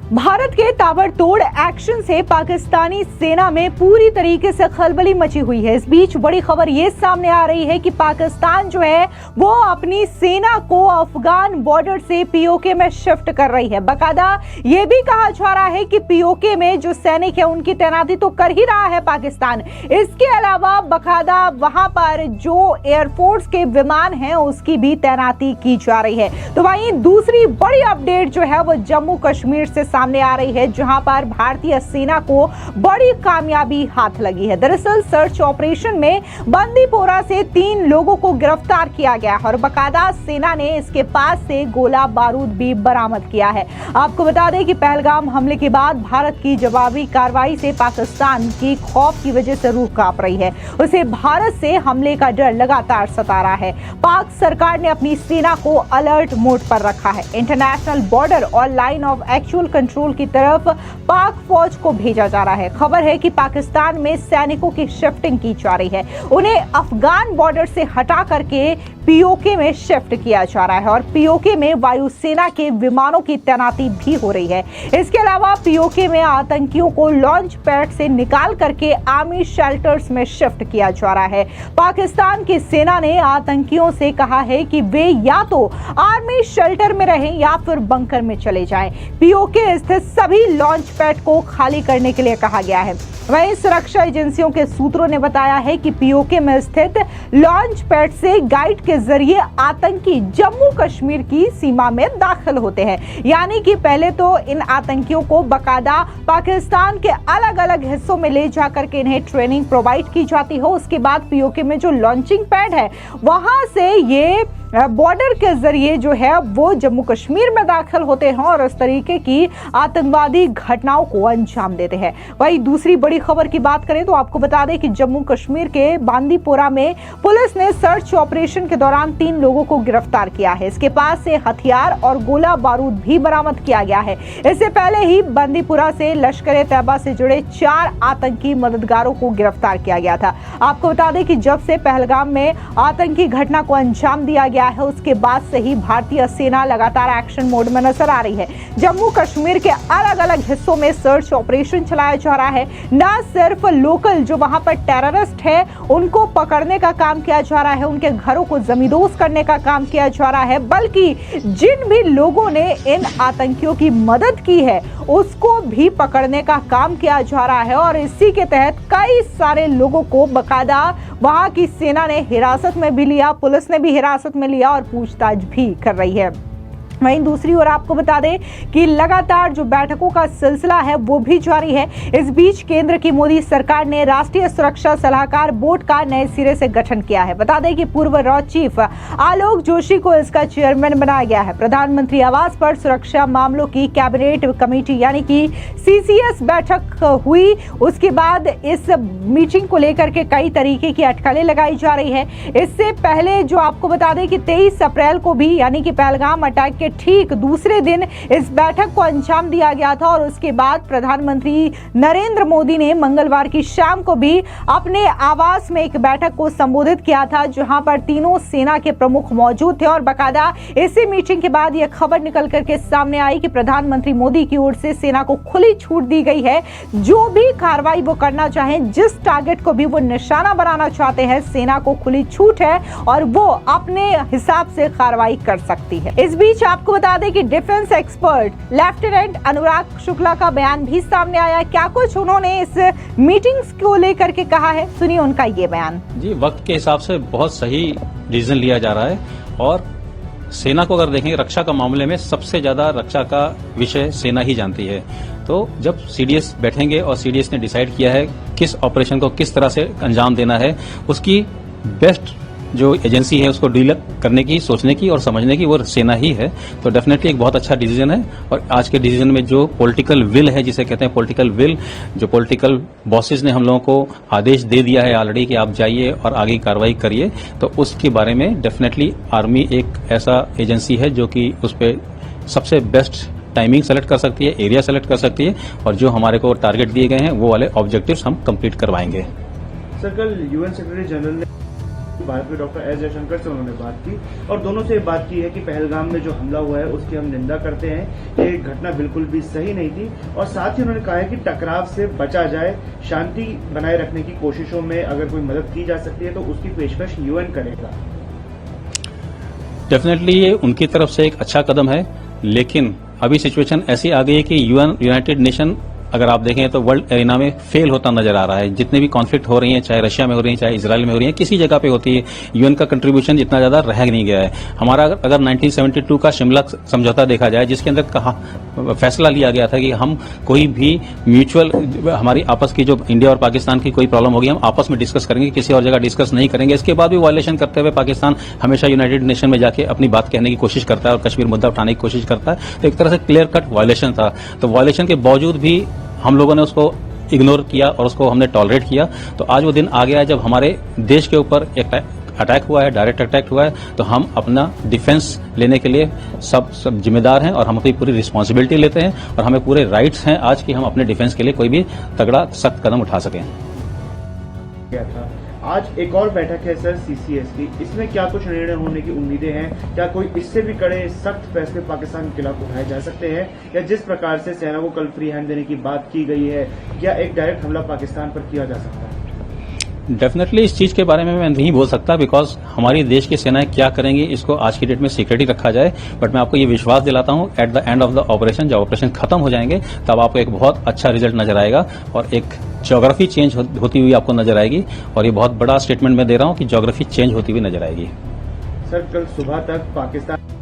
भारत के ताबड़तोड़ एक्शन से पाकिस्तानी सेना में पूरी तरीके से खलबली मची हुई है। इस बीच बड़ी खबर ये सामने आ रही है कि पाकिस्तान जो है वो अपनी सेना को अफगान बॉर्डर से पीओके में शिफ्ट कर रही है। बकायदा ये भी कहा जा रहा है कि पीओके में जो सैनिक है उनकी तैनाती तो कर ही रहा है पाकिस्तान। इसके अलावा बकायदा वहां पर जो एयरफोर्स के विमान हैं उसकी भी तैनाती की जा रही है। तो वहीं दूसरी बड़ी अपडेट जो है वो जम्मू कश्मीर से सामने आ रही है, जहां पर भारतीय सेना को बड़ी कामयाबी हाथ लगी है। दरअसल सर्च ऑपरेशन में बंदीपोरा से 3 लोगों को गिरफ्तार किया गया है और बकायदा सेना ने इसके पास से गोला बारूद भी बरामद किया है। आपको बता दें कि पहलगाम हमले के बाद भारत की जवाबी कार्रवाई से पाकिस्तान की खौफ की वजह से रूह कांप रही है। उसे भारत से हमले का डर लगातार सता रहा है। पाक सरकार ने अपनी सेना को अलर्ट मोड पर रखा है। इंटरनेशनल बॉर्डर और लाइन ऑफ एक्चुअल कंट्रोल की तरफ पाक फौज को भेजा जा रहा है। खबर है कि पाकिस्तान में सैनिकों की शिफ्टिंग की जा रही है। उन्हें अफगान बॉर्डर से हटा करके पीओके में शिफ्ट किया जा रहा है और पीओके में वायुसेना के विमानों की तैनाती भी हो रही है। इसके अलावा पीओके में आतंकियों को लॉन्च पैड से निकाल करके आर्मी शेल्टर्स में शिफ्ट किया जा रहा है। पाकिस्तान की सेना ने आतंकियों से कहा है कि वे या तो आर्मी शेल्टर में रहें या फिर बंकर में चले जाएं। पीओके स्थित सभी लॉन्च पैड को खाली करने के लिए कहा गया है। वहीं सुरक्षा एजेंसियों के सूत्रों ने बताया है कि पीओके में स्थित लॉन्च पैड से गाइड के जरिए आतंकी जम्मू कश्मीर की सीमा में दाखिल होते हैं। यानी कि पहले तो इन आतंकियों को बकायदा पाकिस्तान के अलग अलग हिस्सों में ले जाकर के इन्हें ट्रेनिंग प्रोवाइड की जाती हो। उसके बाद पीओके में जो लॉन्चिंग पैड है वहां से ये बॉर्डर के जरिए जो है वो जम्मू कश्मीर में दाखिल होते हैं और इस तरीके की आतंकवादी घटनाओं को अंजाम देते हैं। वहीं दूसरी बड़ी खबर की बात करें तो आपको बता दें कि जम्मू कश्मीर के बांदीपोरा में पुलिस ने सर्च ऑपरेशन के दौरान 3 लोगों को गिरफ्तार किया है। इसके पास से हथियार और गोला बारूद भी बरामद किया गया है। इससे पहले ही बांदीपोरा से लश्कर ए तैयबा से जुड़े 4 आतंकी मददगारों को गिरफ्तार किया गया था। आपको बता दें कि जब से पहलगाम में आतंकी घटना को अंजाम दिया गया है उसके बाद से ही भारतीय सेना लगातार एक्शन मोड में नजर आ रही है। जम्मू कश्मीर के अलग अलग हिस्सों में सर्च ऑपरेशन चलाया जा रहा है। न सिर्फ लोकल जो वहां पर टेररिस्ट है उनको पकड़ने का काम किया जा रहा है, उनके घरों को जमींदोज करने का काम किया जा रहा है, बल्कि जिन भी लोगों ने इन आतंकियों की मदद की है उसको भी पकड़ने का काम किया जा रहा है। और इसी के तहत कई सारे लोगों को बकायदा वहां की सेना ने हिरासत में भी लिया, पुलिस ने भी हिरासत में लिया और पूछताछ भी कर रही है। वहीं दूसरी ओर आपको बता दें कि लगातार जो बैठकों का सिलसिला है वो भी जारी है। इस बीच केंद्र की मोदी सरकार ने राष्ट्रीय सुरक्षा सलाहकार बोर्ड का नए सिरे से गठन किया है। बता दें कि पूर्व रॉ चीफ आलोक जोशी को इसका चेयरमैन बनाया गया है। प्रधानमंत्री आवास पर सुरक्षा मामलों की कैबिनेट कमेटी यानी कि सीसीएस बैठक हुई। उसके बाद इस मीटिंग को लेकर के कई तरीके की अटकलें लगाई जा रही है। इससे पहले जो आपको बता दें कि 23 अप्रैल को भी यानी कि पहलगाम अटैक के ठीक दूसरे दिन इस बैठक को अंजाम दिया गया था और उसके बाद प्रधानमंत्री नरेंद्र मोदी ने मंगलवार की शाम को भी अपने आवास में एक बैठक को संबोधित किया था, जहां पर तीनों सेना के प्रमुख मौजूद थे। और बकायदा इसी मीटिंग के बाद यह खबर निकल करके सामने आई कि प्रधानमंत्री मोदी की ओर से सेना को खुली छूट दी गई है। जो भी कार्रवाई वो करना चाहें, जिस टारगेट को भी वो निशाना बनाना चाहते हैं, सेना को खुली छूट है और वो अपने हिसाब से कार्रवाई कर सकती है। इस बीच आपको बता दें कि डिफेंस एक्सपर्ट लेफ्टिनेंट अनुराग शुक्ला का बयान भी सामने आया। क्या कुछ उन्होंने इस मीटिंग्स को लेकर के कहा है, सुनिए उनका ये बयान। जी, वक्त के हिसाब से बहुत सही डिसीजन लिया जा रहा है और सेना को अगर देखेंगे रक्षा का मामले में सबसे ज्यादा रक्षा का विषय सेना ही जानती है। तो जब सीडीएस बैठेंगे और सीडीएस ने डिसाइड किया है किस ऑपरेशन को किस तरह से अंजाम देना है, उसकी बेस्ट जो एजेंसी है उसको डील करने की, सोचने की और समझने की वो सेना ही है। तो डेफिनेटली एक बहुत अच्छा डिसीजन है। और आज के डिसीजन में जो पॉलिटिकल विल है, जिसे कहते हैं पॉलिटिकल विल, जो पॉलिटिकल बॉसेस ने हम लोगों को आदेश दे दिया है ऑलरेडी कि आप जाइए और आगे कार्रवाई करिए, तो उसके बारे में डेफिनेटली आर्मी एक ऐसा एजेंसी है जो कि उस पर सबसे बेस्ट टाइमिंग सेलेक्ट कर सकती है, एरिया सेलेक्ट कर सकती है और जो हमारे को टारगेट दिए गए हैं वो वाले ऑब्जेक्टिव्स हम कंप्लीट करवाएंगे। सर, कल यूएन सेक्रेटरी जनरल ने भारत के डॉक्टर एस जयशंकर से उन्होंने बात की और दोनों से बात की है कि पहलगाम में जो हमला हुआ है उसकी हम निंदा करते हैं। ये घटना बिल्कुल भी सही नहीं थी और साथ ही उन्होंने कहा है कि टकराव से बचा जाए, शांति बनाए रखने की कोशिशों में अगर कोई मदद की जा सकती है तो उसकी पेशकश यूएन करेगा। डेफिनेटली ये उनकी तरफ से एक अच्छा कदम है, लेकिन अभी सिचुएशन ऐसी आ गई है कि यूनाइटेड नेशन अगर आप देखें तो वर्ल्ड एरिना में फेल होता नजर आ रहा है। जितने भी कॉन्फ्लिक्ट हो रही हैं, चाहे रशिया में हो रही हैं, चाहे इजराइल में हो रही हैं, किसी जगह पे होती है, यूएन का कंट्रीब्यूशन इतना ज्यादा रह नहीं गया है। हमारा अगर 1972 का शिमला समझौता देखा जाए, जिसके अंदर कहा फैसला लिया गया था कि हम कोई भी म्यूचुअल हमारी आपस की जो इंडिया और पाकिस्तान की कोई प्रॉब्लम होगी हम आपस में डिस्कस करेंगे, किसी और जगह डिस्कस नहीं करेंगे। इसके बाद भी वायलेशन करते हुए पाकिस्तान हमेशा यूनाइटेड नेशन में जाके अपनी बात कहने की कोशिश करता है और कश्मीर मुद्दा उठाने की कोशिश करता है। तो एक तरह से क्लियर कट वायलेशन था। तो वायलेशन के बावजूद भी हम लोगों ने उसको इग्नोर किया और उसको हमने टॉलरेट किया। तो आज वो दिन आ गया है जब हमारे देश के ऊपर एक अटैक हुआ है, डायरेक्ट अटैक हुआ है, तो हम अपना डिफेंस लेने के लिए सब जिम्मेदार हैं और हम अपनी पूरी रिस्पांसिबिलिटी लेते हैं और हमें पूरे राइट्स हैं आज कि हम अपने डिफेंस के लिए कोई भी तगड़ा सख्त कदम उठा सकें। क्या था आज एक और बैठक है सर सीसीएस की, इसमें क्या कुछ निर्णय होने की उम्मीदें हैं? क्या कोई इससे भी कड़े सख्त फैसले पाकिस्तान के खिलाफ उठाए जा सकते हैं, या जिस प्रकार से सेना को कल फ्री हैंड देने की बात की गई है, क्या एक डायरेक्ट हमला पाकिस्तान पर किया जा सकता है? डेफिनेटली इस चीज के बारे में मैं नहीं बोल सकता, बिकॉज हमारी देश की सेनाएं क्या करेंगी इसको आज की डेट में सीक्रेट ही रखा जाए। बट मैं आपको ये विश्वास दिलाता हूं at the end of the operation, जब ऑपरेशन खत्म हो जाएंगे तब आपको एक बहुत अच्छा रिजल्ट नजर आएगा और एक ज्योग्राफी चेंज होती हुई आपको नजर आएगी। और ये बहुत बड़ा स्टेटमेंट मैं दे रहा हूं कि ज्योग्राफी चेंज होती हुई नजर आएगी। सर कल सुबह तक पाकिस्तान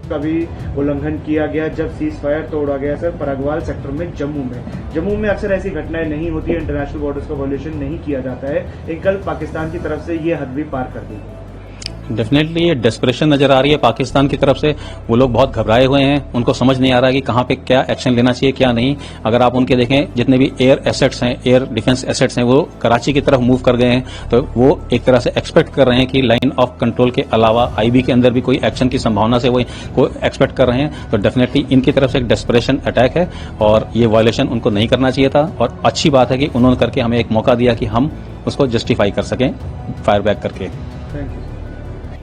का भी उल्लंघन किया गया जब सीज फायर तोड़ा गया सर परगवाल सेक्टर में जम्मू में अक्सर ऐसी घटनाएं नहीं होती है, इंटरनेशनल बॉर्डर्स का वायलेशन नहीं किया जाता है, लेकिन कल पाकिस्तान की तरफ से ये हद भी पार कर दी। डेफिनेटली ये डेस्परेशन नजर आ रही है पाकिस्तान की तरफ से। वो लोग बहुत घबराए हुए हैं, उनको समझ नहीं आ रहा है कि कहां पे क्या एक्शन लेना चाहिए क्या नहीं। अगर आप उनके देखें जितने भी एयर एसेट्स हैं, एयर डिफेंस एसेट्स हैं, वो कराची की तरफ मूव कर गए हैं। तो वो एक तरह से एक्सपेक्ट कर रहे हैं कि लाइन ऑफ कंट्रोल के अलावा आईबी के अंदर भी कोई एक्शन की संभावना से वो एक्सपेक्ट कर रहे हैं। तो डेफिनेटली इनकी तरफ से एक डेस्परेशन अटैक है और ये वायलेशन उनको नहीं करना चाहिए था। और अच्छी बात है कि उन्होंने करके हमें एक मौका दिया कि हम उसको जस्टिफाई कर सकें फायर बैक करके। Thank you.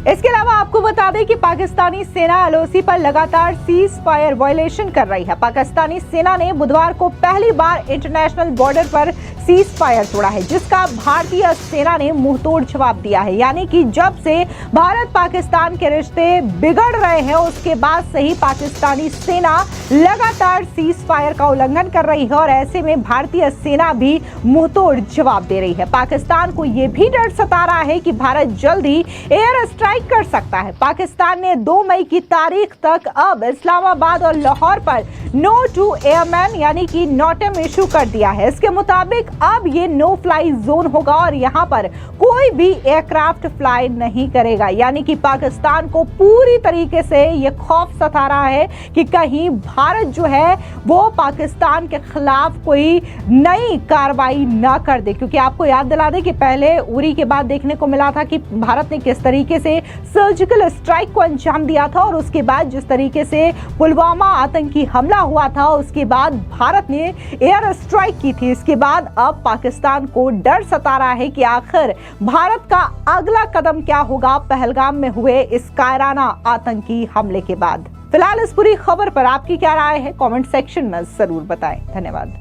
इसके अलावा आपको बता दें कि पाकिस्तानी सेना एलओसी पर लगातार सीज फायर वायलेशन कर रही है। पाकिस्तानी सेना ने बुधवार को पहली बार इंटरनेशनल बॉर्डर पर सीज फायर तोड़ा है, जिसका भारतीय सेना ने मुंहतोड़ जवाब दिया है। यानी कि जब से भारत पाकिस्तान के रिश्ते बिगड़ रहे हैं उसके बाद से ही पाकिस्तानी सेना लगातार सीज फायर का उल्लंघन कर रही है और ऐसे में भारतीय सेना भी मुंहतोड़ जवाब दे रही है। पाकिस्तान को यह भी डर सता रहा है कि भारत जल्द ही एयर स्ट्राइक कर सकता है। पाकिस्तान ने 2 मई की तारीख तक अब इस्लामाबाद और लाहौर पर नो टू एयरमैन यानी कि नॉटम इशू कर दिया है। इसके मुताबिक अब ये नो फ्लाई जोन होगा और यहाँ पर कोई भी एयरक्राफ्ट फ्लाई नहीं करेगा। यानी कि पाकिस्तान को पूरी तरीके से ये खौफ सता रहा है कि कहीं भारत जो है वो पाकिस्तान के खिलाफ कोई नई कार्रवाई ना कर दे। क्योंकि आपको याद दिला दें कि पहले उरी के बाद देखने को मिला था कि भारत ने किस तरीके से सर्जिकल स्ट्राइक को अंजाम दिया था और उसके बाद जिस तरीके से पुलवामा आतंकी हमला हुआ था उसके बाद भारत ने एयर स्ट्राइक की थी। इसके बाद अब पाकिस्तान को डर सता रहा है कि आखिर भारत का अगला कदम क्या होगा पहलगाम में हुए इस कायराना आतंकी हमले के बाद। फिलहाल इस पूरी खबर पर आपकी क्या राय है कमेंट सेक्शन में जरूर बताएं। धन्यवाद।